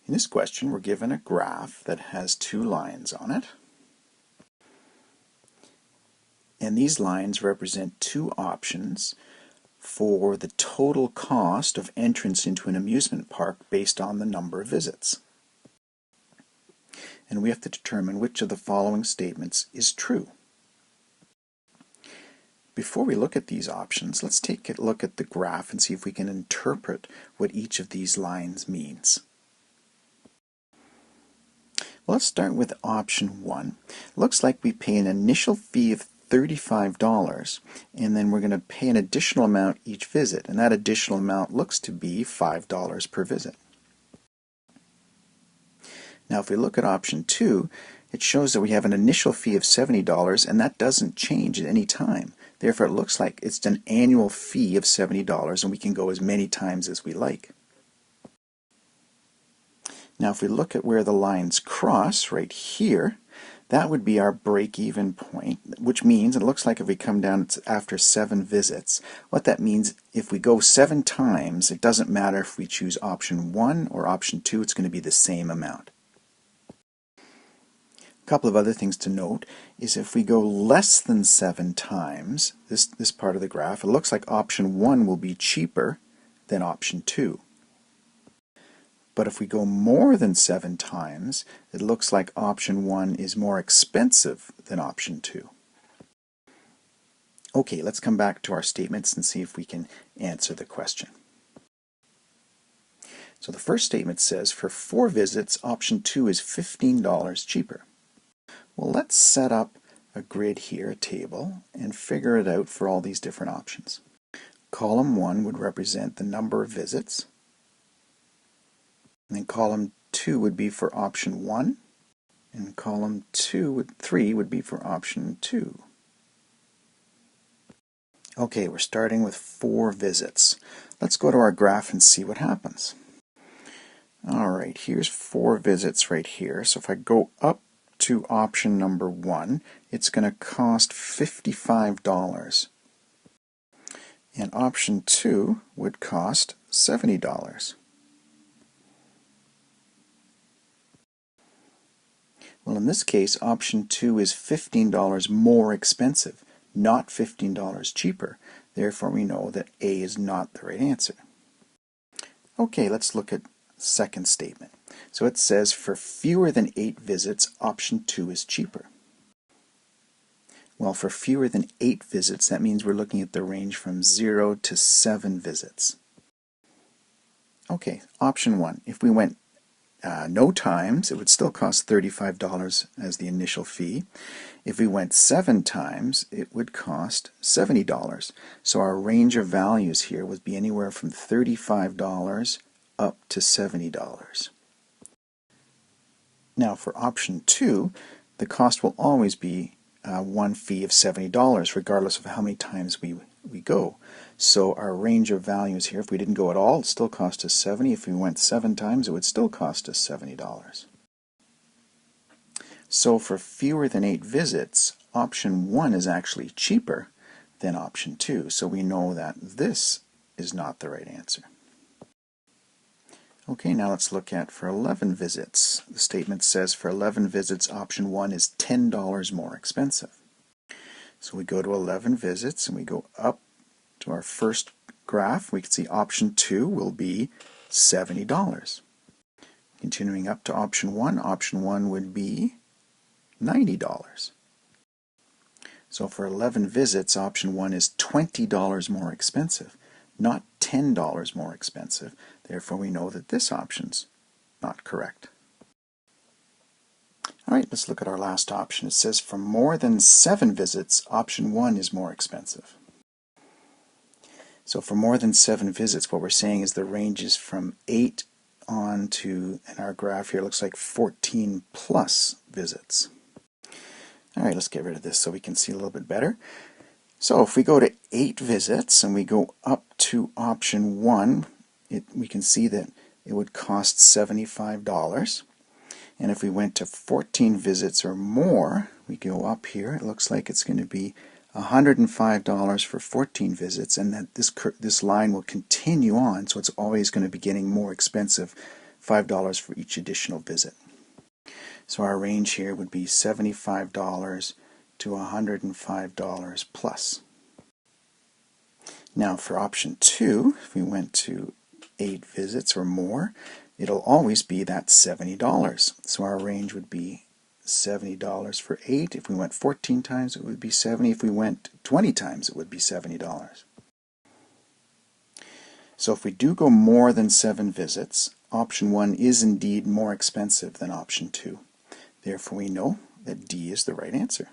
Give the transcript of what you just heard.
In this question, we're given a graph that has two lines on it. And these lines represent two options for the total cost of entrance into an amusement park based on the number of visits. And we have to determine which of the following statements is true. Before we look at these options, let's take a look at the graph and see if we can interpret what each of these lines means. Well, let's start with option 1. Looks like we pay an initial fee of $35, and then we're going to pay an additional amount each visit, and that additional amount looks to be $5 per visit. Now if we look at option 2, it shows that we have an initial fee of $70, and that doesn't change at any time. Therefore it looks like it's an annual fee of $70, and we can go as many times as we like. Now if we look at where the lines cross, right here, that would be our break-even point, which means, it looks like if we come down it's after 7 visits, what that means, if we go 7 times, it doesn't matter if we choose option 1 or option 2, it's going to be the same amount. A couple of other things to note is if we go less than 7 times, this part of the graph, it looks like option 1 will be cheaper than option 2. But if we go more than 7 times, it looks like option 1 is more expensive than option 2. Okay, let's come back to our statements and see if we can answer the question. So the first statement says, for 4 visits, option 2 is $15 cheaper. Well, let's set up a grid here, a table, and figure it out for all these different options. Column 1 would represent the number of visits. And then column 2 would be for option 1, and column 3 would be for option 2. Okay, we're starting with 4 visits. Let's go to our graph and see what happens. Alright, here's 4 visits right here. So if I go up to option number 1, it's going to cost $55. And option 2 would cost $70. Well, in this case, option 2 is $15 more expensive, not $15 cheaper. Therefore, we know that A is not the right answer. Okay, let's look at the second statement. So it says, for fewer than 8 visits, option 2 is cheaper. Well, for fewer than 8 visits, that means we're looking at the range from 0 to 7 visits. Okay, option 1. If we went no times, it would still cost $35 as the initial fee. If we went 7 times, it would cost $70. So our range of values here would be anywhere from $35 up to $70. Now for option 2, the cost will always be one fee of $70 regardless of how many times we go. So our range of values here, if we didn't go at all, it still cost us $70. If we went 7 times, it would still cost us $70. So for fewer than 8 visits, option 1 is actually cheaper than option 2. So we know that this is not the right answer. Okay, now let's look at for 11 visits. The statement says for 11 visits, option 1 is $10 more expensive. So we go to 11 visits and we go up to our first graph. We can see option 2 will be $70. Continuing up to option 1 would be $90. So for 11 visits, option 1 is $20 more expensive, not $10 more expensive. Therefore, we know that this option's not correct. Alright, let's look at our last option. It says for more than 7 visits, option 1 is more expensive. So for more than 7 visits, what we're saying is the range is from 8 on to, in our graph here, it looks like 14 plus visits. Alright, let's get rid of this so we can see a little bit better. So if we go to 8 visits and we go up to option 1, we can see that it would cost $75. And if we went to 14 visits or more, we go up here, it looks like it's going to be $105 for 14 visits, and that this line will continue on, so it's always going to be getting more expensive $5 for each additional visit. So our range here would be $75 to $105 plus. Now for option 2, if we went to 8 visits or more, it'll always be that $70. So our range would be $70 for 8. If we went 14 times, it would be $70. If we went 20 times, it would be $70. So if we do go more than 7 visits, option 1 is indeed more expensive than option 2. Therefore, we know that D is the right answer.